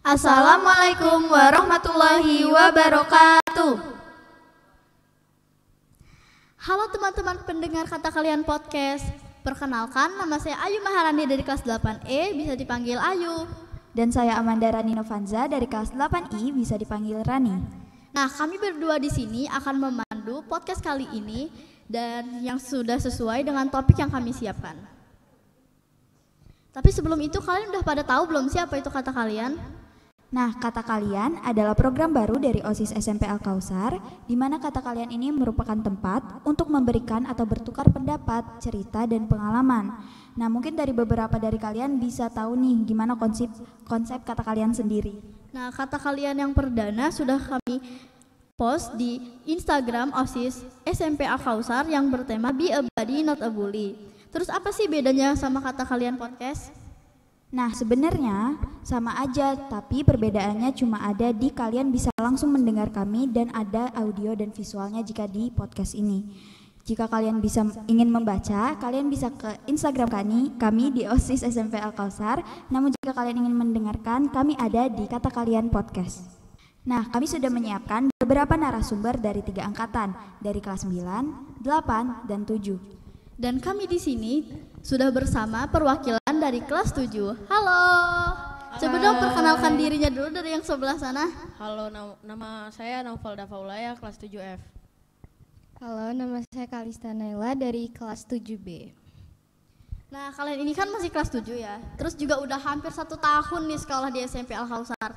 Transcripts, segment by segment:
Assalamualaikum warahmatullahi wabarakatuh. Halo teman-teman pendengar Kata Kalian Podcast. Perkenalkan, nama saya Ayu Maharani dari kelas 8E, bisa dipanggil Ayu. Dan saya Amanda Rani Novanza dari kelas 8I, bisa dipanggil Rani. Nah, kami berdua di sini akan memandu podcast kali ini dan yang sudah sesuai dengan topik yang kami siapkan. Tapi sebelum itu, kalian udah pada tahu belum siapa itu Kata Kalian? Nah, Kata Kalian adalah program baru dari OSIS SMP Al-Kausar, di mana Kata Kalian ini merupakan tempat untuk memberikan atau bertukar pendapat, cerita, dan pengalaman. Nah, mungkin dari beberapa dari kalian bisa tahu nih gimana konsep Kata Kalian sendiri. Nah, Kata Kalian yang perdana sudah kami post di Instagram OSIS SMP Al-Kausar yang bertema Be a Buddy Not a Bully. Terus apa sih bedanya sama Kata Kalian Podcast? Nah, sebenarnya sama aja, tapi perbedaannya cuma ada di kalian bisa langsung mendengar kami dan ada audio dan visualnya jika di podcast ini. Jika kalian ingin membaca, kalian bisa ke Instagram kami di OSIS SMP Al-Kausar. Namun jika kalian ingin mendengarkan, kami ada di Kata Kalian Podcast. Nah, kami sudah menyiapkan beberapa narasumber dari 3 angkatan, dari kelas 9, 8, dan 7. Dan kami di sini sudah bersama perwakilan dari kelas 7. Halo. Coba dong perkenalkan dirinya dulu dari yang sebelah sana. Halo, nama saya Naufal Dafaulaya, kelas 7F. Halo, nama saya Kalista Naila dari kelas 7B. Nah, kalian ini kan masih kelas 7 ya. Terus juga udah hampir 1 tahun nih sekolah di SMP Al-Kausar.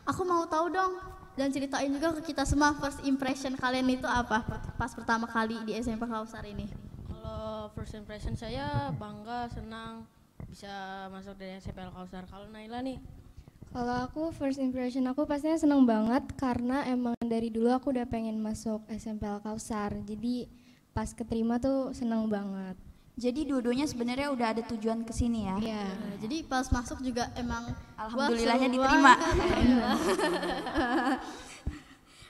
Aku mau tahu dong dan ceritain juga ke kita semua first impression kalian itu apa pas pertama kali di SMP Al-Kausar ini. Kalau first impression saya bangga, senang bisa masuk dari SMP Al-Kausar. Kalau Naila nih? Kalau aku first impression aku pastinya seneng banget karena emang dari dulu aku udah pengen masuk SMP Al-Kausar. Jadi pas keterima tuh seneng banget. Jadi dua-duanya sebenarnya udah ada tujuan ke sini ya. Iya. Jadi pas masuk juga emang alhamdulillahnya diterima.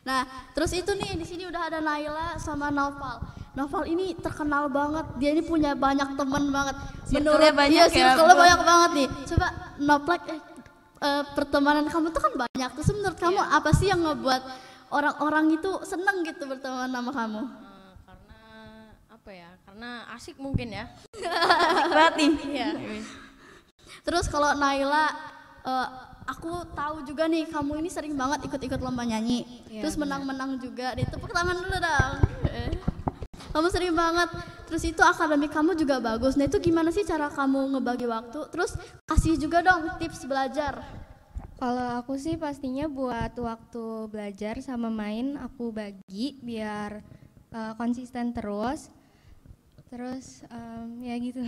Nah, terus itu nih di sini udah ada Naila sama Naufal. Naufal ini terkenal banget, dia ini punya banyak teman banget. Circle-nya banyak ya. Circle-nya banyak banget nih. Coba Noplek, pertemanan kamu tuh kan banyak. Terus menurut kamu apa sih yang ngebuat orang-orang itu seneng gitu berteman sama kamu? Karena apa ya? Karena asik mungkin ya. Asik banget nih. Iya. Terus kalau Naila, aku tahu juga nih kamu ini sering banget ikut-ikut lomba nyanyi. Iya, Terus menang-menang juga. Tepuk tangan dulu dong. Kamu sering banget. Terus itu akademik kamu juga bagus. Nah, itu gimana sih cara kamu ngebagi waktu? Terus kasih juga dong tips belajar. Kalau aku sih pastinya buat waktu belajar sama main aku bagi biar konsisten terus. Terus ya gitu.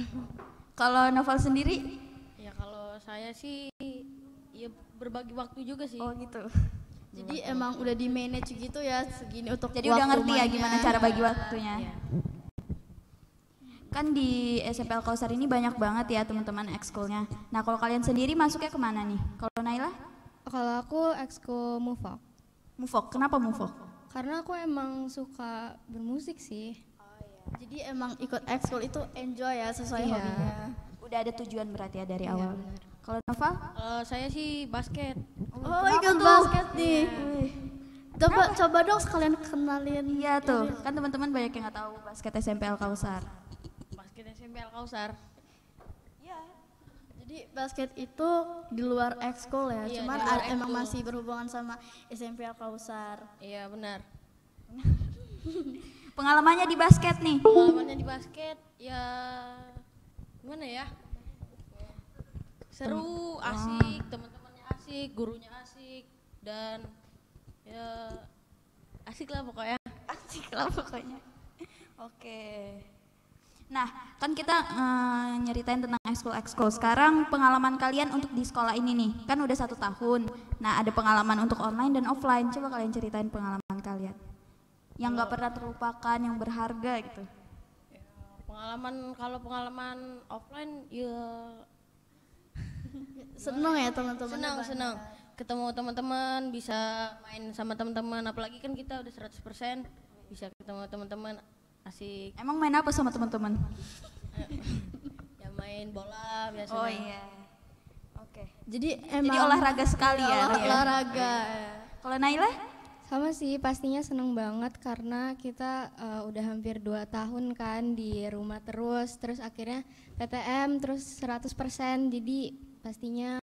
Kalau Novel sendiri? Ya kalau saya sih ya berbagi waktu juga sih. Oh gitu. Jadi emang udah di manage gitu ya segini untuk jadi waktu udah ngerti ya mainnya. gimana cara bagi waktunya. Iya. Kan di SMP Al-Kausar ini banyak banget ya teman-teman ekskulnya. Nah, kalau kalian sendiri masuknya kemana nih? Kalau Naila? Kalau aku ekskul Mufok. Mufok. Kenapa Mufok? Karena aku emang suka bermusik sih. Jadi emang ikut ekskul itu enjoy ya sesuai Iya. hobinya. Udah ada tujuan berarti ya dari Iya, awal. benar. Kalau Nova? Saya sih basket. Oh, ikut basket nih. Coba dong sekalian kenalin. Iya tuh, kan teman-teman banyak yang nggak tahu basket SMP Al-Kausar. Basket SMP Al-Kausar. Jadi basket itu di luar ekskul ya, Iya, cuman di luar emang ekskul. masih berhubungan sama SMP Al-Kausar. Iya benar. Pengalamannya di basket nih. Pengalamannya di basket ya gimana ya? Seru, asik, teman-temannya asik, gurunya asik, dan ya asik lah pokoknya. Asik lah pokoknya. Oke. Nah, kan kita nyeritain tentang ekskul-ekskul. Sekarang pengalaman kalian untuk di sekolah ini nih, kan udah 1 tahun. Nah, ada pengalaman untuk online dan offline. Coba kalian ceritain pengalaman kalian. Yang nggak pernah terlupakan, yang berharga gitu. Ya, kalau pengalaman offline ya Seneng ya teman-teman. senang ketemu teman-teman, bisa main sama teman-teman, apalagi kan kita udah 100% bisa ketemu teman-teman, asik. Emang main apa sama teman-teman? Ya main bola biasanya. Oh iya. Oke. Jadi Jadi olahraga sekali ya. olahraga. Kalau Naila? Sama sih, pastinya seneng banget karena kita udah hampir 2 tahun kan di rumah terus akhirnya PTM terus 100%, jadi pastinya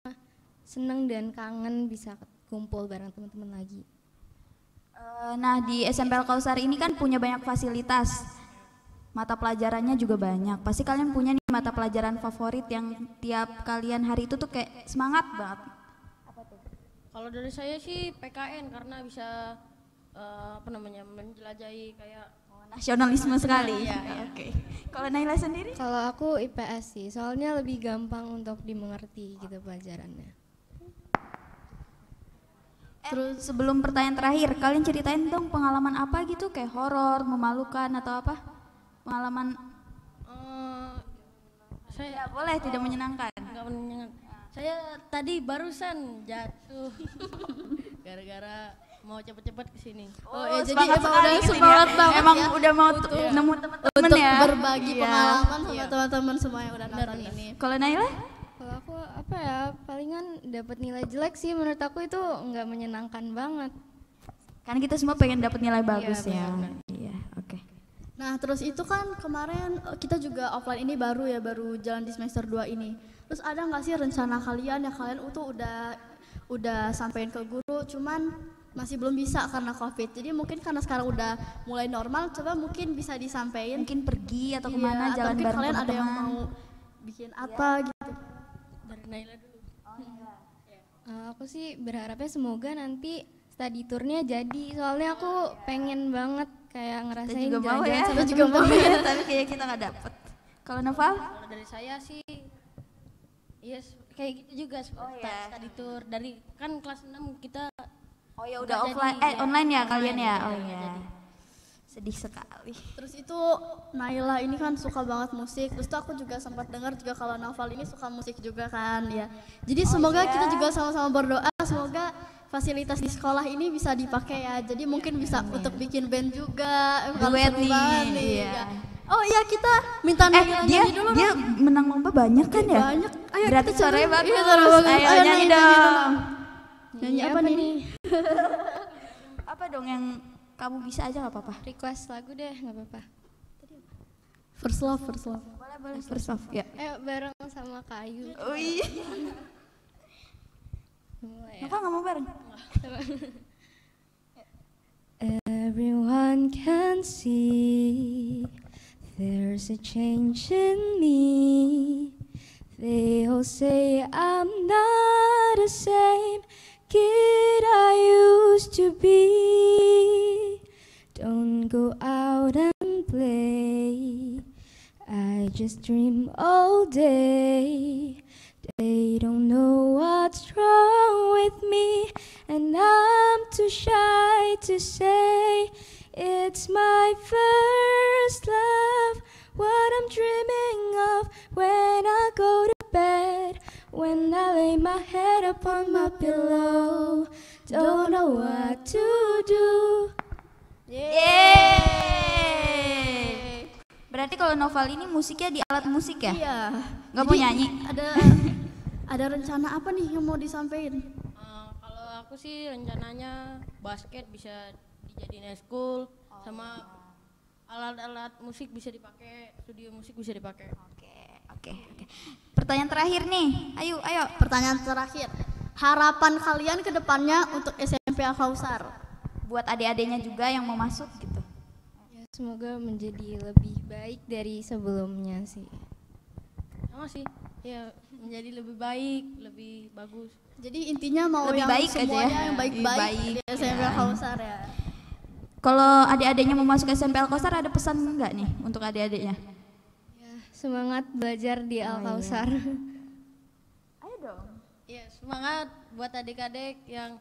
seneng dan kangen bisa kumpul bareng teman-teman lagi. Nah di SMP Al-Kausar ini kan punya banyak fasilitas, mata pelajarannya juga banyak. Pasti kalian punya nih mata pelajaran favorit yang tiap kalian hari itu tuh kayak semangat banget. Kalau dari saya sih PKN karena bisa menjelajahi kayak Nasionalisme sekali. Iya. Oke. Kalau Naila sendiri? Kalau aku IPS sih, soalnya lebih gampang untuk dimengerti gitu pelajarannya. Terus sebelum pertanyaan terakhir, kalian ceritain dong pengalaman apa gitu kayak horor, memalukan atau apa? Pengalaman saya boleh tidak menyenangkan. nggak menyenangkan. Saya tadi barusan jatuh gara-gara mau cepet-cepet kesini. Jadi semangat emang sekali udah gitu semangat ya. banget Emang ya udah mau nemu teman-teman untuk ya. berbagi Iya. pengalaman sama teman-teman semua yang udah nonton ini. Kalau Naila? Kalau aku apa ya, palingan dapat nilai jelek sih, menurut aku itu nggak menyenangkan banget. Kan kita semua pengen dapat nilai bagus ya. benar. Iya, oke. Nah terus itu kan kemarin kita juga offline ini baru jalan di semester 2 ini. Terus ada nggak sih rencana kalian yang kalian tuh udah sampein ke guru, cuman masih belum bisa karena COVID. Jadi mungkin karena sekarang udah mulai normal, coba mungkin bisa disampaikan. Mungkin pergi atau Iya, kemana atau jalan mungkin bareng kalian ada yang teman-teman. mau bikin apa gitu. Dari Naila dulu. Aku sih berharapnya semoga nanti study tournya jadi, soalnya aku pengen banget kayak Kita ngerasain juga mau jalan-jalan ya. sama Kita juga mau ya. Tapi kayak kita nggak dapet. Kalau Noval? Kalau dari saya sih kayak gitu juga study tour dari kan kelas 6 kita Oh ya udah Nggak offline, jadi, ya. online ya kalian ya. Online, Oh nggak iya. jadi. Sedih sekali. Terus itu Naila ini kan suka banget musik. Terus tuh aku juga sempat dengar juga kalau Naufal ini suka musik juga kan ya. Jadi semoga kita juga sama-sama berdoa semoga fasilitas di sekolah ini bisa dipakai ya. Jadi mungkin bisa untuk bikin band juga. Kalau Duet seru nih, banget iya. ya. Oh iya kita minta Naila dia nyanyi dulu dia dong. menang lomba banyak kan ya? Banyak. Ayo Berarti kita coba. suaranya bagus. Iya, suara bagus. Ayo, Ayo, nyanyi nyanyi dong. Nyanyi apa nih? Apa dong yang kamu bisa aja nggak apa-apa? request lagu deh, nggak apa-apa. First love, first love. Boleh first off ya. Bareng sama Kayu. Wih. Mulai ya. Kenapa nggak mau bareng? Everyone can see there's a change in me. They all say I'm not the same kid I used to be. Don't go out and play. I just dream all day. They don't know what's wrong with me, and I'm too shy to say it's my first love. What I'm dreaming of when I go to bed, when I lay my head upon my pillow, don't know what to do. Yeay. Berarti kalau Noval ini musiknya di alat musik ya? Iya. Nggak mau Jadi nyanyi? Ada rencana apa nih yang mau disampaikan? kalau aku sih rencananya basket bisa dijadiin school sama alat-alat musik bisa dipakai, studio musik bisa dipakai. Oke. Pertanyaan terakhir nih. Ayo. Pertanyaan terakhir. Harapan kalian ke depannya untuk SMP Al-Kausar? Buat adik-adiknya juga yang mau masuk gitu. Ya, semoga menjadi lebih baik dari sebelumnya sih. Sama sih, ya menjadi lebih baik, lebih bagus. Jadi intinya mau Lebih yang baik aja semuanya ya. yang baik-baik Baik, di SMP ya. Al-Kausar ya. Kalau adik-adiknya mau masuk SMP Al-Kausar ada pesan nggak nih untuk adik-adiknya? Ya, semangat belajar di Al-Kausar. Ayo dong. Ya semangat buat adik-adik yang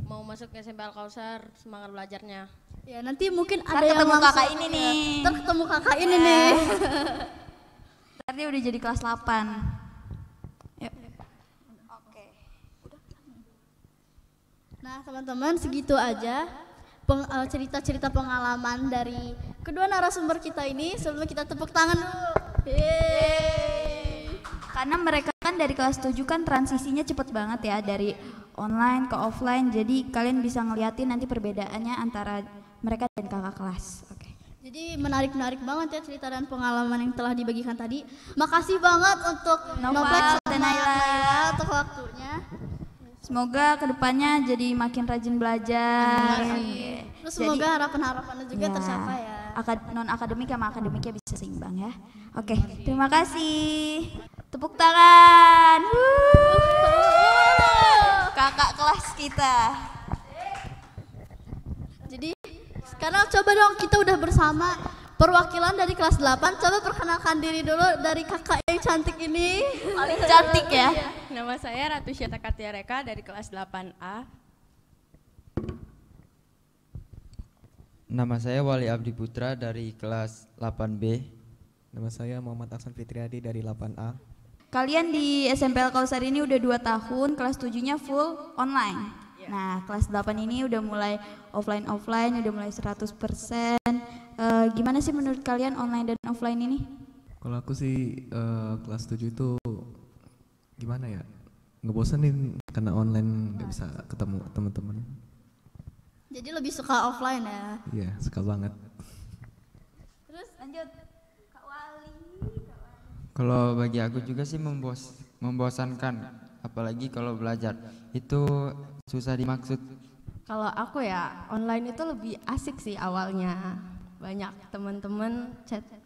mau masuk ke SMP Al-Kausar, semangat belajarnya. Ya nanti mungkin Ntar ada yang ketemu langsung- kakak ini ya, nih. Ntar ketemu kakak ini nih. Ntar dia udah jadi kelas 8. Yuk. Nah teman-teman segitu aja cerita-cerita pengalaman dari kedua narasumber kita ini. Sebelum kita tepuk tangan dulu. Yeay. Karena mereka kan dari kelas 7 kan transisinya cepet banget ya dari online ke offline. Jadi kalian bisa ngeliatin nanti perbedaannya antara mereka dan kakak kelas. Oke. Jadi menarik banget ya cerita dan pengalaman yang telah dibagikan tadi. Makasih banget untuk Nopal sama dan Naila untuk waktunya. Semoga kedepannya jadi makin rajin belajar. Oke. Terus semoga harapan-harapannya juga tercapai ya. Non akademik sama akademiknya bisa seimbang ya. Oke, terima kasih. Tepuk tangan. Kakak kelas kita. Jadi sekarang coba dong kita udah bersama perwakilan dari kelas 8. Coba perkenalkan diri dulu dari kakak yang cantik ini. Paling cantik ya. Nama saya Ratu Syata Kartiareka dari kelas 8A. Nama saya Wali Abdi Putra dari kelas 8B. Nama saya Muhammad Aksan Fitriadi dari 8A. Kalian di SMP Al Kausar ini udah 2 tahun, kelas 7-nya full online. Nah, kelas 8 ini udah mulai offline, udah mulai 100%. Gimana sih menurut kalian online dan offline ini? Kalau aku sih kelas 7 itu gimana ya? Ngebosenin karena online nggak bisa ketemu teman-teman. Jadi lebih suka offline ya. Iya, suka banget. Terus lanjut Kak Wali. Kalau bagi aku juga sih membosankan, apalagi kalau belajar itu susah dimaksud. Kalau aku ya online itu lebih asik sih awalnya. Banyak teman-teman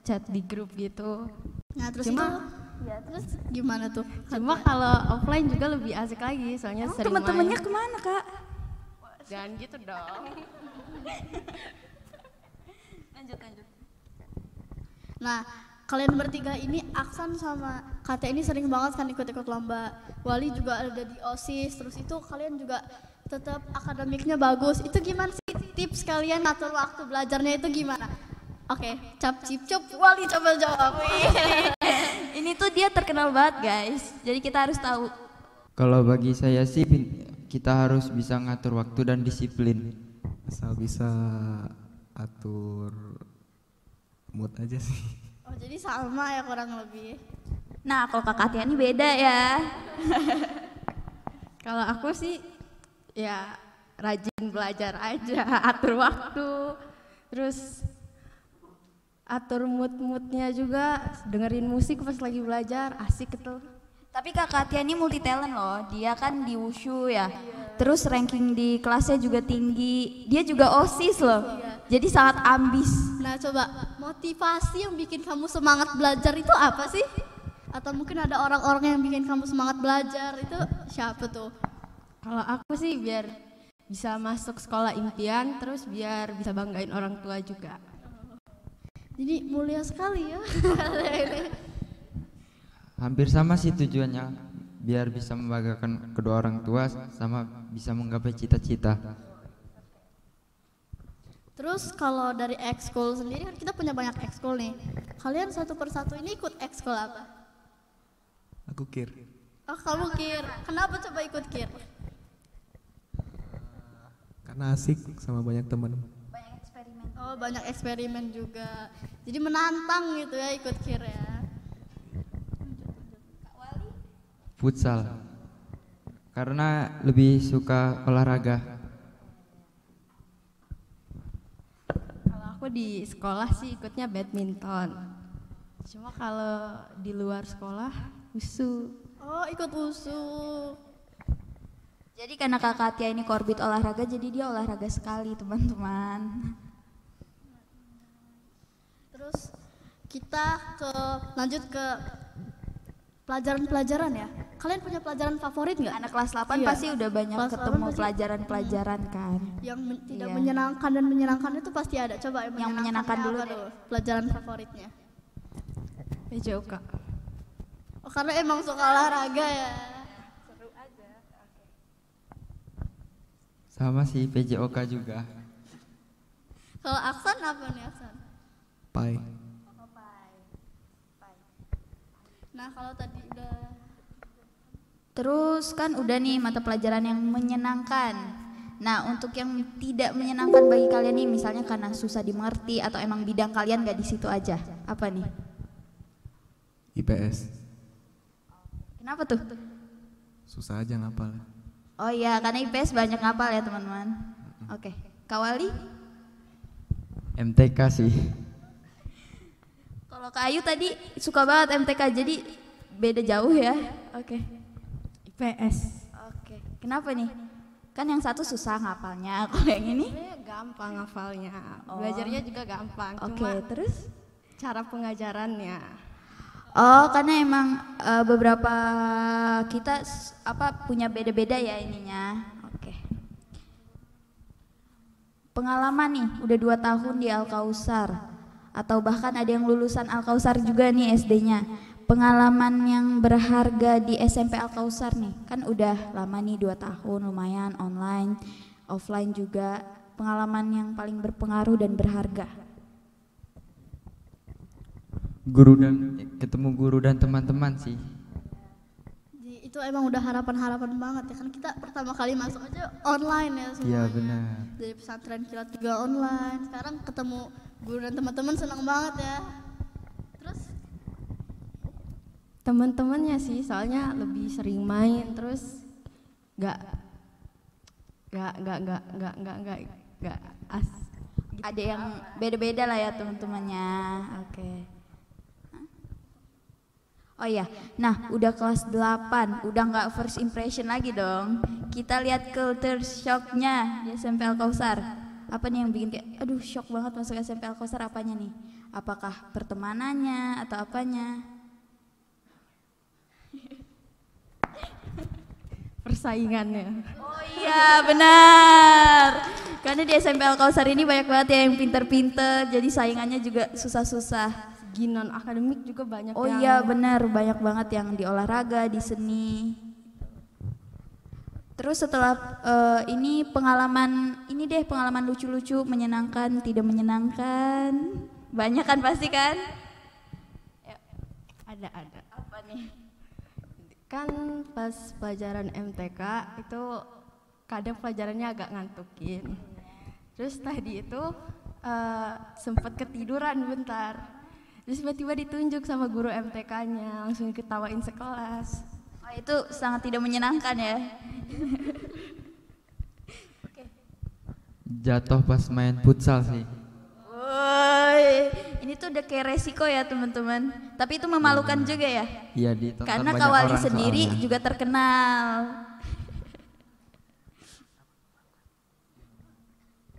chat di grup gitu. Nah terus terus gimana tuh? Cuma kalau offline juga lebih asik lagi, soalnya sering main. Teman-temannya kemana Kak? Jangan gitu dong. Lanjut. Nah kalian bertiga ini, Aksan sama Kate ini sering banget kan ikut-ikut lomba. Wali juga ada di OSIS, terus itu kalian juga tetap akademiknya bagus. Itu gimana sih tips kalian atur waktu belajarnya itu gimana? Oke, cap cip cup, Wali coba jawab. Ini tuh dia terkenal banget guys, jadi kita harus tahu. Kalau bagi saya sih kita harus bisa ngatur waktu dan disiplin. Asal bisa atur mood aja sih. Oh jadi sama ya kurang lebih. Nah kalau Kak Katia ini beda ya. Kalau aku sih ya rajin belajar aja, atur waktu, terus atur mood-moodnya juga, dengerin musik pas lagi belajar, asik itu. Tapi Kak Katia ini multi talent loh, dia kan di Wushu ya. Terus ranking di kelasnya juga tinggi, dia juga OSIS loh. Jadi sangat ambis. Nah coba motivasi yang bikin kamu semangat belajar itu apa sih? Atau mungkin ada orang-orang yang bikin kamu semangat belajar, itu siapa tuh? Kalau aku sih biar bisa masuk sekolah impian, terus biar bisa banggain orang tua juga. Jadi mulia sekali ya. Hampir sama sih tujuannya, biar bisa membanggakan kedua orang tua sama bisa menggapai cita-cita. Terus kalau dari ekskul sendiri kan kita punya banyak ekskul nih. Kalian satu persatu ini ikut ekskul apa? Aku kir. Oh kamu kir, kenapa coba ikut kir? Karena asik sama banyak teman. Oh banyak eksperimen juga. Jadi menantang gitu ya ikut kir ya. Futsal, karena lebih suka olahraga. Kalau aku di sekolah sih ikutnya badminton. Cuma kalau di luar sekolah wusu. Oh ikut wusu. Jadi karena Kak Katia ini korbit olahraga, jadi dia olahraga sekali teman-teman. Terus kita lanjut ke pelajaran-pelajaran ya. Kalian punya pelajaran favorit nggak? Anak kelas 8 Iya. pasti udah banyak Kelas 8 ketemu pasti- pelajaran-pelajaran kan. Yang tidak Iya. menyenangkan dan menyenangkan itu pasti ada. Coba Yang menyenangkan dulu apa deh. tuh? Pelajaran favoritnya. PJOK. Oh karena emang suka olahraga ya. Sama sih PJOK juga. Kalau Aksan apa nih Aksan? Pai. Nah kalau tadi udah Terus kan udah nih mata pelajaran yang menyenangkan. Nah untuk yang tidak menyenangkan bagi kalian nih, misalnya karena susah dimengerti atau emang bidang kalian gak di situ aja, apa nih? IPS. Kenapa tuh? Susah aja ngapal. Oh iya, karena IPS banyak ngapal ya teman-teman. Oke, Kak Wali? MTK sih. Kalau Kak Ayu tadi suka banget MTK, jadi beda jauh ya. Oke. IPS. Oke, kenapa nih? Kan yang satu susah ngapalnya, kalau yang ini? Gampang hafalnya, belajarnya juga gampang. Oke, Cuma terus? cara pengajarannya. Oh, karena emang beberapa kita punya beda-beda ya ininya. Oke. Pengalaman nih, udah 2 tahun di Al-Kausar, atau bahkan ada yang lulusan Al-Kausar juga nih SD-nya. Pengalaman yang berharga di SMP Al-Kausar nih, kan udah lama nih 2 tahun, lumayan online, offline juga. Pengalaman yang paling berpengaruh dan berharga. Ketemu guru dan teman-teman sih. Itu emang udah harapan-harapan banget ya kan, kita pertama kali masuk aja online ya semuanya. Iya benar. Dari pesantren kilat juga online, sekarang ketemu guru dan teman-teman senang banget ya. Terus Teman-temannya sih, soalnya lebih sering main, terus nggak Ada yang beda-beda lah ya teman-temannya. Oke. Oh iya, nah udah kelas 8, udah nggak first impression lagi dong. Kita lihat culture shocknya di SMP Al-Kausar. Apa nih yang bikin kayak, aduh shock banget masuk SMP Al-Kausar, apanya nih? Apakah pertemanannya atau apanya? persaingannya. Oh iya benar. Karena di SMP Al-Kausar ini banyak banget ya yang pinter-pinter, jadi saingannya juga susah-susah. Segi non akademik juga banyak. Oh yang iya benar, banyak banget yang di olahraga, di seni. Terus setelah ini pengalaman lucu-lucu, menyenangkan, tidak menyenangkan, banyak kan pasti kan? ada. Apa nih? Kan pas pelajaran MTK itu kadang pelajarannya agak ngantukin. Terus tadi itu sempat ketiduran bentar. Terus tiba-tiba ditunjuk sama guru MTK-nya, langsung ketawain sekelas. Oh, itu sangat tidak menyenangkan ya. Jatuh pas main futsal sih. Woi, ini tuh udah kayak resiko ya teman-teman. Tapi itu memalukan juga ya. Iya ditonton Karena banyak Kak Wali orang sendiri soalnya. juga terkenal.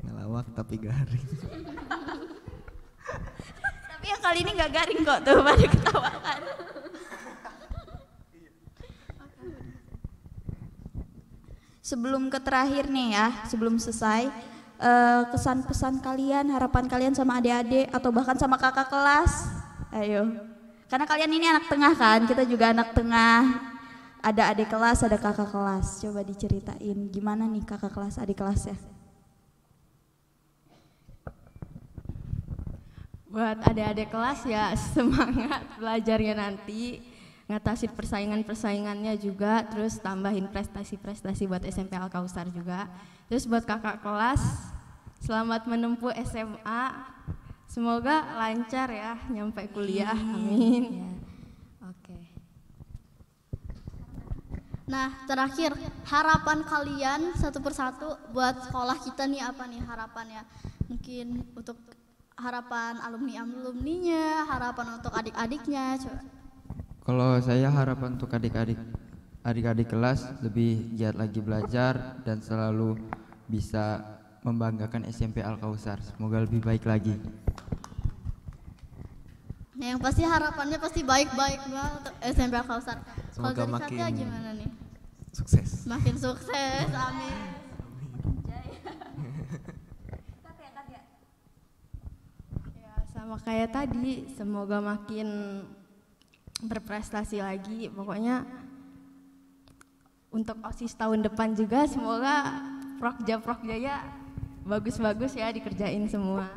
Ngelawak tapi garing. Tapi yang kali ini nggak garing kok tuh, pada ketawakan. Sebelum ke terakhir nih ya, sebelum selesai, kesan pesan kalian, harapan kalian sama adik-adik atau bahkan sama kakak kelas, ayo. Karena kalian ini anak tengah kan, kita juga anak tengah. Ada adik kelas, ada kakak kelas. Coba diceritain gimana nih kakak kelas, adik kelas ya. Buat adik-adik kelas ya semangat belajarnya nanti, ngatasin persaingannya juga, terus tambahin prestasi-prestasi buat SMP Al-Kausar juga. Terus buat kakak kelas, selamat menempuh SMA, semoga lancar ya nyampe kuliah, amin. Ya. Oke. nah terakhir, harapan kalian satu persatu buat sekolah kita nih apa nih harapannya? Mungkin untuk harapan alumninya, harapan untuk adik-adiknya. Coba. Kalau saya harapan untuk adik-adik kelas lebih giat lagi belajar dan selalu bisa membanggakan SMP Al-Kausar. Semoga lebih baik lagi. Nah, yang pasti harapannya pasti baik-baik banget untuk SMP Al-Kausar. Kalau Semoga dari makin Satya gimana nih? Sukses. Makin sukses, amin. Ya, sama kayak tadi, semoga makin berprestasi lagi. Pokoknya untuk OSIS tahun depan juga semoga Prokja ya bagus-bagus ya, dikerjain semua.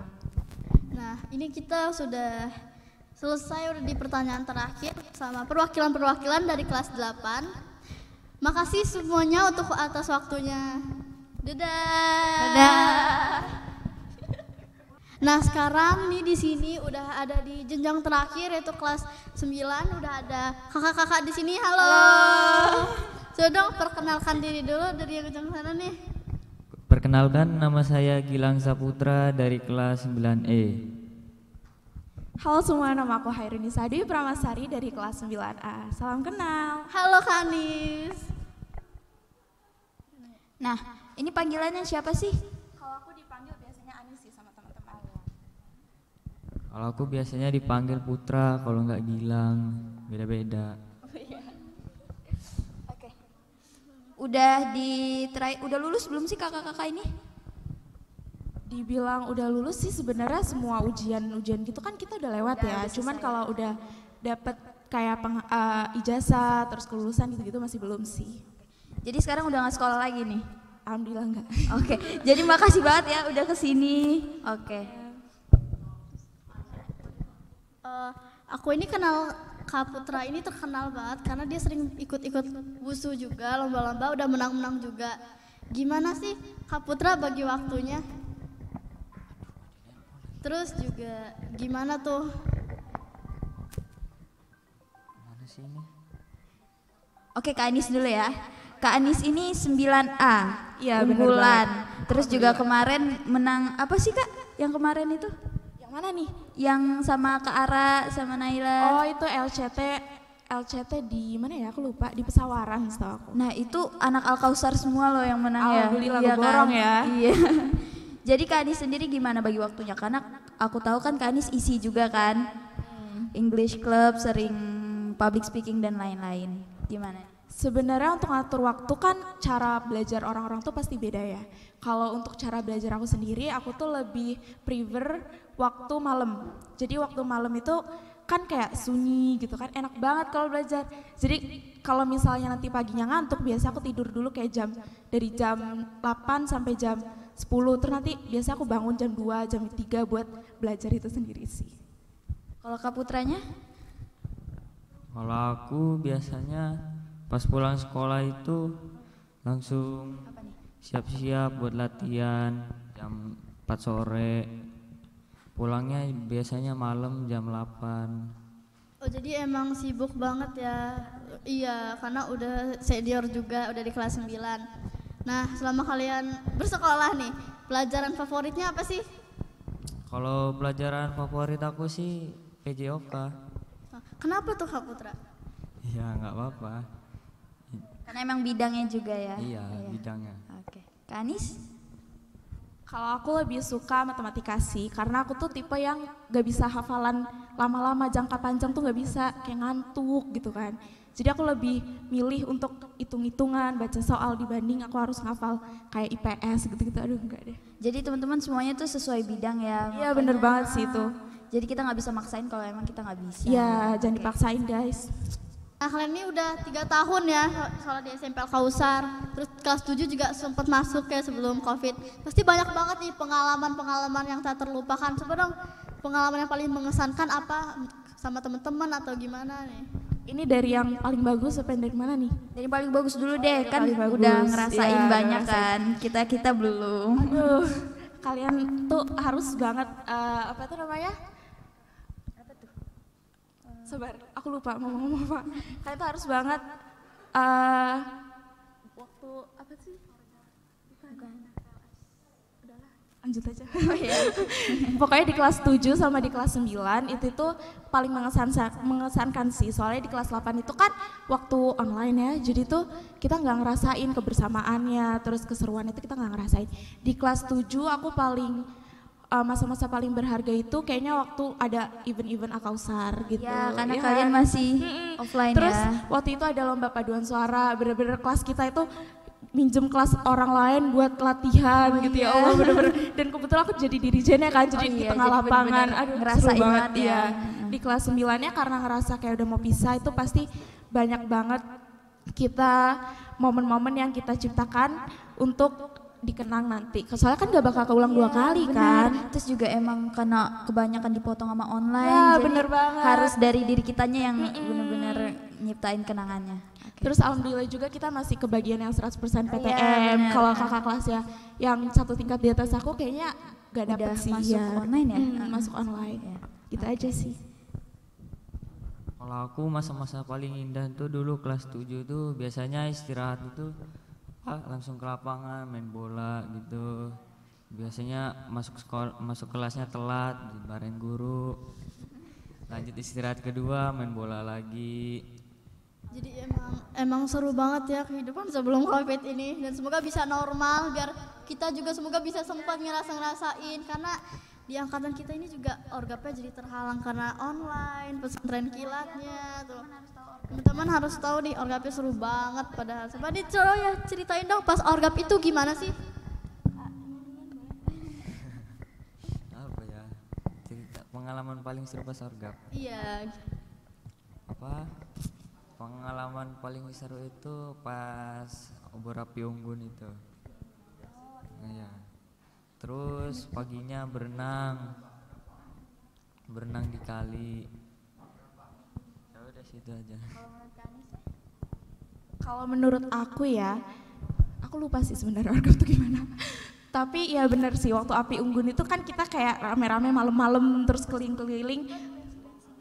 Nah, ini kita sudah selesai udah di pertanyaan terakhir sama perwakilan-perwakilan dari kelas 8. Makasih semuanya untuk atas waktunya. Dadah. Dadah. Nah sekarang nih di sini udah ada di jenjang terakhir yaitu kelas 9, udah ada kakak-kakak di sini. Halo. Coba dong perkenalkan diri dulu dari yang ujung sana nih. Perkenalkan, nama saya Gilang Saputra dari kelas 9E. Halo semua, nama aku Hairunisa Dwi Pramasari dari kelas 9A. Salam kenal. Halo Kanis. Nah, ini panggilannya siapa sih? Kalau aku dipanggil biasanya Anis sih sama teman-teman. Kalau aku biasanya dipanggil Putra, kalau nggak Gilang, beda-beda. Oke. Udah lulus belum sih kakak-kakak ini? Dibilang udah lulus sih sebenarnya semua ujian gitu kan kita udah lewat ya. Cuman kalau udah dapet kayak ijazah terus kelulusan gitu-gitu masih belum sih. Jadi sekarang udah nggak sekolah lagi nih? Alhamdulillah enggak. Oke, jadi makasih banget ya udah kesini. Oke. Aku ini kenal Kak Putra ini terkenal banget karena dia sering ikut-ikut wusu juga, lomba-lomba, udah menang-menang juga. Gimana sih Kak Putra bagi waktunya? Terus juga gimana tuh? Mana sih ini? Oke, Kak Anis dulu ya. Kak Anis ini 9A. Iya, bener unggulan. Terus juga kemarin menang apa sih Kak? Yang kemarin itu? Yang mana nih? Yang sama Kak Ara sama Naila. Oh itu LCT di mana ya? Aku lupa, di Pesawaran setahu aku. Nah itu anak Al-Kausar semua loh yang menang ya. Alhamdulillah, Iya borong kan? ya. Iya. Jadi Kak Anis sendiri gimana bagi waktunya? Karena aku tahu kan Kak Anis isi juga kan. English Club, sering public speaking dan lain-lain. Gimana? Sebenarnya untuk ngatur waktu kan cara belajar orang-orang tuh pasti beda ya. Kalau untuk cara belajar aku sendiri, aku tuh lebih prefer waktu malam. Jadi waktu malam itu kan kayak sunyi gitu kan, enak banget kalau belajar. Jadi kalau misalnya nanti paginya ngantuk, biasa aku tidur dulu kayak dari jam 8 sampai jam 10, terus nanti biasa aku bangun jam 2, jam 3 buat belajar itu sendiri sih. Kalau Kak Putranya? Kalau aku biasanya pas pulang sekolah itu langsung siap-siap buat latihan jam 4 sore. Pulangnya biasanya malam jam 8. Oh jadi emang sibuk banget ya. Iya, karena udah senior juga, udah di kelas 9. Nah, selama kalian bersekolah nih, pelajaran favoritnya apa sih? Kalau pelajaran favorit aku sih PJOK. Kenapa tuh Kak Putra? Ya nggak apa-apa. Karena emang bidangnya juga ya. Iya, bidangnya. Oke. Kak Anis? Kalau aku lebih suka matematika sih, karena aku tuh tipe yang gak bisa hafalan lama-lama, jangka panjang tuh gak bisa, kayak ngantuk gitu kan. Jadi aku lebih milih untuk hitung-hitungan, baca soal dibanding aku harus ngafal kayak IPS gitu-gitu, aduh enggak deh. Jadi teman-teman semuanya tuh sesuai bidang ya. Iya bener banget sih itu. Jadi kita nggak bisa maksain kalau emang kita nggak bisa. Iya, jangan dipaksain guys. Nah kalian ini udah 3 tahun ya soal di SMP Al-Kausar, terus kelas 7 juga sempat masuk ya sebelum COVID. Pasti banyak banget nih pengalaman-pengalaman yang tak terlupakan. Coba dong pengalaman yang paling mengesankan apa sama teman-teman atau gimana nih? Ini dari yang paling bagus apa yang dari mana nih? Dari paling bagus dulu deh, kan paling bagus. udah ngerasain Iya, banyak ngerasain. kan. Kita belum. Aduh, kalian tuh harus banget, apa tuh namanya? Sabar, aku lupa mau ngomong apa. Kalian tuh harus banget waktu apa sih? Udahlah, lanjut aja. Pokoknya di kelas 7 sama di kelas 9 itu tuh paling mengesankan sih. Soalnya di kelas 8 itu kan waktu online ya. Jadi tuh kita nggak ngerasain kebersamaannya, terus keseruan itu kita nggak ngerasain. Di kelas 7 aku paling masa-masa paling berharga itu kayaknya waktu ada event-event Al-Kausar gitu. Ya, karena ya kalian kan? masih offline Terus ya. waktu itu ada lomba paduan suara, bener-bener kelas kita itu minjem kelas orang lain buat latihan gitu ya Allah bener-bener. Dan kebetulan aku jadi dirijennya kan, jadi di iya, tengah jadi lapangan, bener-bener aduh ngerasain seru banget banget ya. ya. Di kelas 9-nya karena ngerasa kayak udah mau pisah itu pasti banyak banget kita momen-momen yang kita ciptakan untuk dikenang nanti. Soalnya kan gak bakal keulang 2 kali kan. Terus juga emang karena kebanyakan dipotong sama online, Ya, jadi bener banget. harus dari diri kitanya yang bener-bener nyiptain kenangannya. Oke. Terus alhamdulillah juga kita masih kebagian yang 100% PTM. bener. Kalau kakak kelas ya yang satu tingkat di atas aku kayaknya gak dapet Udah sih masuk ya. online ya? Masuk online. Gitu aja sih. Kalau aku masa-masa paling indah tuh dulu kelas 7 tuh biasanya istirahat itu langsung ke lapangan main bola gitu. Biasanya masuk kelasnya telat, dimarahin guru. Lanjut istirahat kedua main bola lagi. Jadi emang seru banget ya kehidupan sebelum Covid ini, dan semoga bisa normal biar kita juga semoga bisa sempat ngerasain, karena di angkatan kita ini juga orgapnya jadi terhalang karena online, pesantren kilatnya tuh. Teman-teman harus tahu nih orgapnya seru banget padahal. Coba coba ya ceritain dong pas orgap itu gimana sih? Apa ya? Cerita pengalaman paling seru pas orgap. Iya. Apa? Pengalaman paling seru itu pas obor api unggun itu. Nah, ya. Terus paginya berenang di kali. Ya udah situ aja. Kalau menurut aku ya, aku lupa sih sebenarnya orgap itu gimana. Tapi ya benar sih, waktu api unggun itu kan kita kayak rame-rame malam-malam terus keliling-keliling.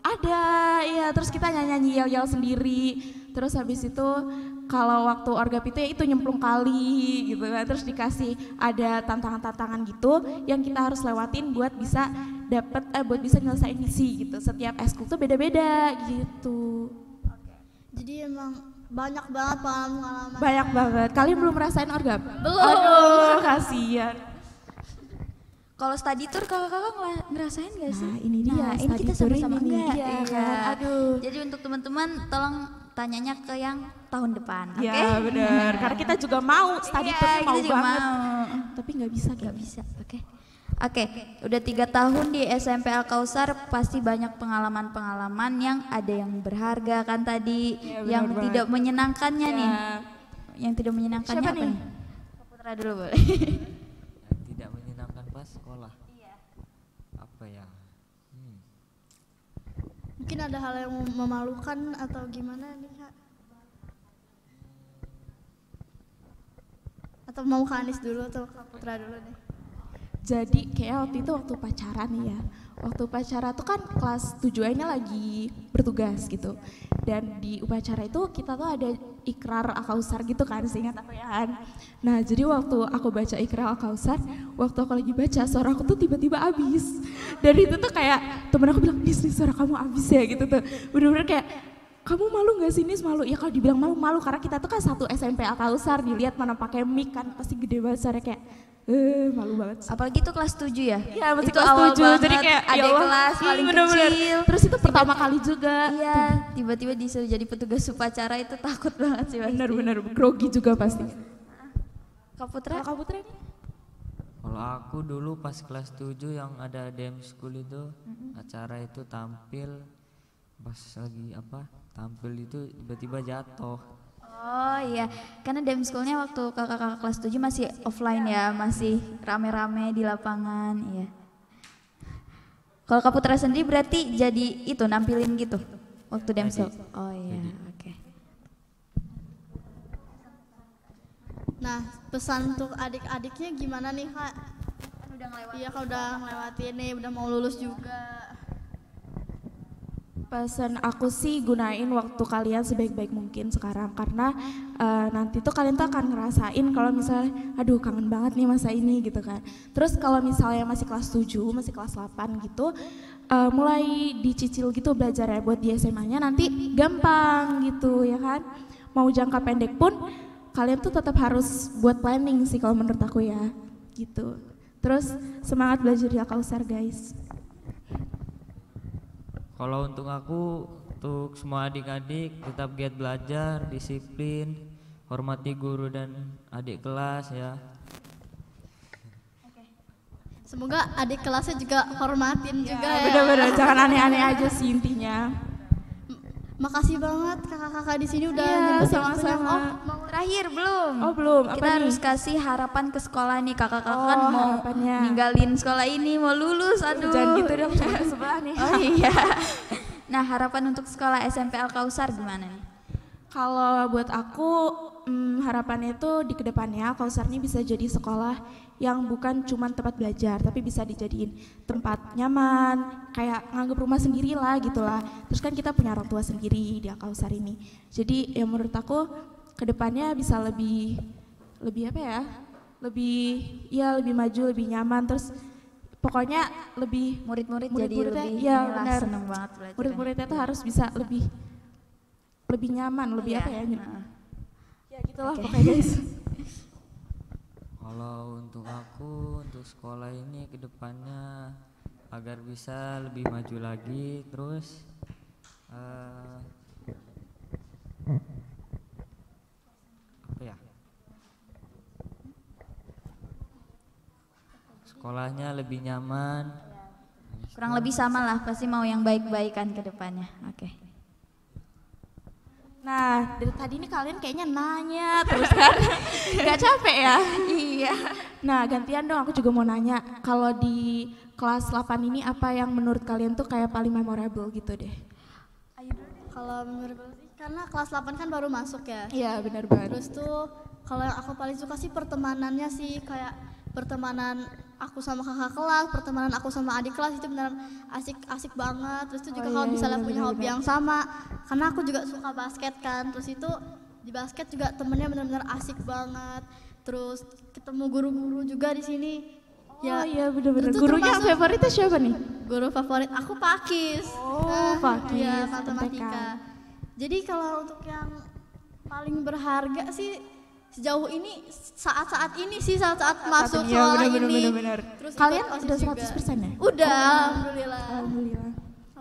Ada, ya terus kita nyanyi yel-yel sendiri. Terus habis itu kalau waktu orgap itu ya itu nyemplung kali gitu kan. Terus dikasih ada tantangan-tantangan gitu yang kita harus lewatin buat bisa buat bisa nyelesain misi gitu. Setiap eskul tuh beda-beda gitu. Jadi emang banyak banget pengalaman. Banyak banget. Kalian belum merasain orgap? Belum. Aduh, kasihan. Kalau study tour kakak-kakak ngerasain gak sih? Nah, ini dia, Nah, ini study kita tour sama-sama ini. enggak. Iya Iya. kan? Aduh. Jadi untuk teman-teman tolong tanyanya ke yang tahun depan, oke? Ya benar, karena kita juga mau study Iya, tour kita mau juga banget. mau. Tapi nggak bisa, Gak bisa, oke. Oke, udah 3 tahun di SMP Al Kausar, pasti banyak pengalaman-pengalaman yang ada yang berharga kan tadi, Iya, yang benar tidak banget. menyenangkannya Ya. nih. Yang tidak menyenangkannya Siapa apa nih? nih? Putra dulu boleh. Yang tidak menyenangkan pas sekolah. Apa ya? Mungkin ada hal yang memalukan atau gimana nih Kak? Atau mau Kak Anis dulu atau Kak Putra dulu nih? Jadi kayak waktu itu waktu pacaran nih ya. Waktu pacaran tuh kan kelas 7A-nya lagi bertugas gitu. Dan di upacara itu kita tuh ada ikrar Al-Kausar gitu kan, seingat aku ya kan. Nah jadi waktu aku baca ikrar Al-Kausar, waktu aku lagi baca suara aku tuh tiba-tiba habis. Dan itu tuh kayak temen aku bilang, Nis suara kamu habis ya gitu tuh. Bener-bener kayak, kamu malu gak sih Nis? Malu? Ya kalau dibilang malu karena kita tuh kan satu SMP Al-Kausar, dilihat mana pakai mic kan pasti gede banget suaranya kayak malu banget sih. Apalagi itu kelas 7 ya? Iya masih Itu kelas awal 7, jadi banget, kayak adik kelas paling kecil. Terus itu pertama kali juga. Iya, tiba-tiba disuruh jadi petugas upacara itu takut banget sih pasti. Bener-bener grogi juga pasti. Kak Putra? Kak Putra nih? Kalau aku dulu pas kelas 7 yang ada DM school itu acara itu tampil pas lagi tampil itu tiba-tiba jatuh. Oh iya, karena dem schoolnya waktu kakak-kakak kelas 7 masih offline ya, masih rame-rame di lapangan, iya. Kalau Kak Putra sendiri berarti jadi itu nampilin gitu waktu dem school. Oh iya, oke. Nah, pesan untuk adik-adiknya gimana nih Kak? Udah ngelewatin. Iya Kak udah ngelewatin nih, udah mau lulus juga. Pesan aku sih gunain waktu kalian sebaik-baik mungkin sekarang, karena nanti tuh kalian tuh akan ngerasain kalau misalnya aduh kangen banget nih masa ini gitu kan. Terus kalau misalnya masih kelas 7, masih kelas 8 gitu, mulai dicicil gitu belajarnya buat di SMA-nya nanti gampang gitu ya kan. Mau jangka pendek pun kalian tuh tetap harus buat planning sih kalau menurut aku ya gitu. Terus semangat belajar di Al-Kausar guys. Kalau untuk aku, untuk semua adik-adik tetap giat belajar, disiplin, hormati guru dan adik kelas ya. Semoga adik kelasnya juga hormatin juga ya. Bener-bener jangan aneh-aneh aja sih intinya. Makasih banget kakak-kakak di sini udah Iya, nyempetin sama-sama. waktunya. Oh, Terakhir belum? Oh belum, apa Kita nih? harus kasih harapan ke sekolah nih, kakak-kakak Oh, kan mau harapannya. ninggalin sekolah ini, mau lulus, aduh. Jangan gitu dong, cuma ke sebelah nih. Oh iya. Nah harapan untuk sekolah SMP Al Kausar gimana nih? Kalau buat aku harapannya itu di kedepannya Kausar ini bisa jadi sekolah yang bukan cuma tempat belajar, tapi bisa dijadiin tempat nyaman, kayak nganggep rumah sendiri lah gitu lah. Terus kan kita punya orang tua sendiri di Kausar ini. Jadi ya menurut aku kedepannya bisa lebih apa ya? Lebih maju, lebih nyaman. Terus pokoknya lebih Murid-murid jadi lebih ya inilah, benar. seneng banget belajar. Murid-muridnya tuh harus bisa lebih nyaman, lebih Iya. apa ya? Ya gitulah pokoknya guys. Kalau untuk aku, untuk sekolah ini ke depannya agar bisa lebih maju lagi, terus apa ya? Sekolahnya lebih nyaman. Kurang lebih sama lah, pasti mau yang baik-baikan ke depannya. Oke. Nah, dari tadi ini kalian kayaknya nanya terus kan. Gak capek ya? Iya. Nah, gantian dong, aku juga mau nanya. Kalau di kelas 8 ini apa yang menurut kalian tuh kayak paling memorable gitu deh? Kalau menurut gue sih, karena kelas 8 kan baru masuk ya. Iya, benar banget. Terus tuh kalau yang aku paling suka sih pertemanannya sih, kayak pertemanan aku sama kakak kelas, pertemanan aku sama adik kelas itu beneran asik banget. Terus itu juga kalau misalnya punya hobi yang sama, karena aku juga suka basket kan. Terus itu di basket juga temennya benar-benar asik banget. Terus ketemu guru-guru juga di sini. Oh iya bener-bener. itu Gurunya termasuk- favoritnya siapa nih? Guru favorit aku Pakis. Pakis, Iya, MTK. matematika. Jadi kalau untuk yang paling berharga sih sejauh ini saat-saat ini sih saat-saat masuk Iya, sekolah bener. ini. Terus Kalian ikut OSIS udah juga. 100% ya? Udah, alhamdulillah. Alhamdulillah.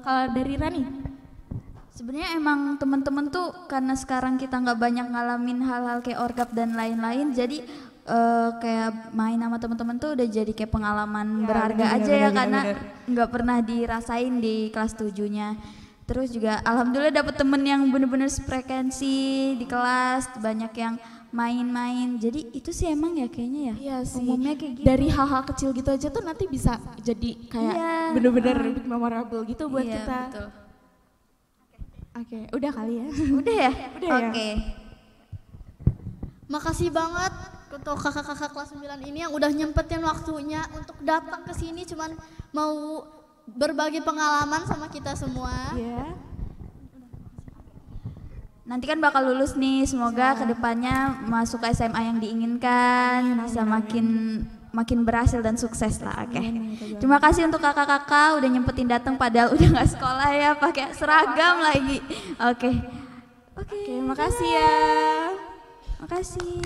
Kalau dari Rani? Sebenarnya emang teman-teman tuh karena sekarang kita nggak banyak ngalamin hal-hal kayak orgap dan lain-lain, jadi kayak main sama teman-teman tuh udah jadi kayak pengalaman berharga aja ya karena nggak pernah dirasain di kelas 7-nya. Terus juga alhamdulillah dapet temen yang bener-bener frekuensi di kelas, banyak yang main-main. Jadi itu sih emang ya kayaknya ya. Iya sih. Umumnya kayak gitu. Dari hal-hal kecil gitu aja tuh nanti bisa jadi kayak Iya. bener-bener memorable gitu buat Iya, kita. betul. Oke, udah kali ya. Udah ya? Udah ya? Oke. Makasih banget untuk kakak-kakak kelas 9 ini yang udah nyempetin waktunya untuk datang ke sini cuman mau berbagi pengalaman sama kita semua. Iya. Nanti kan bakal lulus nih, semoga kedepannya masuk ke SMA yang diinginkan, bisa makin berhasil dan sukses lah. Oke. Terima kasih untuk kakak-kakak udah nyempetin datang padahal udah nggak sekolah ya, pakai seragam lagi. Oke. Oke, makasih ya. Makasih.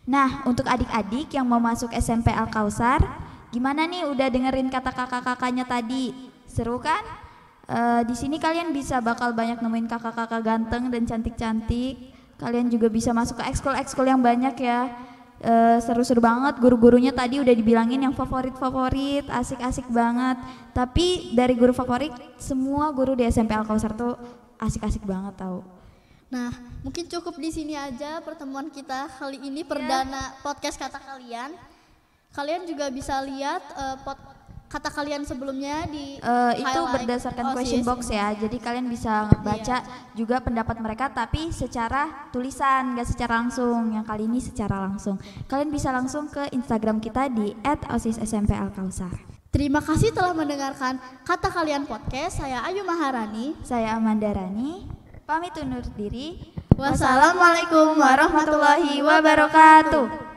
Nah, untuk adik-adik yang mau masuk SMP Al Kausar, gimana nih udah dengerin kata kakak-kakaknya tadi? Seru kan? Di sini kalian bisa bakal banyak nemuin kakak-kakak ganteng dan cantik-cantik. Kalian juga bisa masuk ke ekskul-ekskul yang banyak ya. Seru-seru banget, guru-gurunya tadi udah dibilangin yang favorit-favorit, asik-asik banget. Tapi dari guru favorit, semua guru di SMP Al Kausar tuh asik-asik banget tau. Nah, mungkin cukup di sini aja pertemuan kita kali ini perdana podcast kata kalian. Kalian juga bisa lihat kata kalian sebelumnya di Itu highlight berdasarkan OSIS. question box ya, jadi kalian bisa baca juga pendapat mereka tapi secara tulisan, gak secara langsung. Yang kali ini secara langsung. Kalian bisa langsung ke Instagram kita di @osissmpalkausar. Terima kasih telah mendengarkan Kata Kalian Podcast. Saya Ayu Maharani. Saya Amanda Rani, pamit undur diri. Wassalamualaikum warahmatullahi wabarakatuh.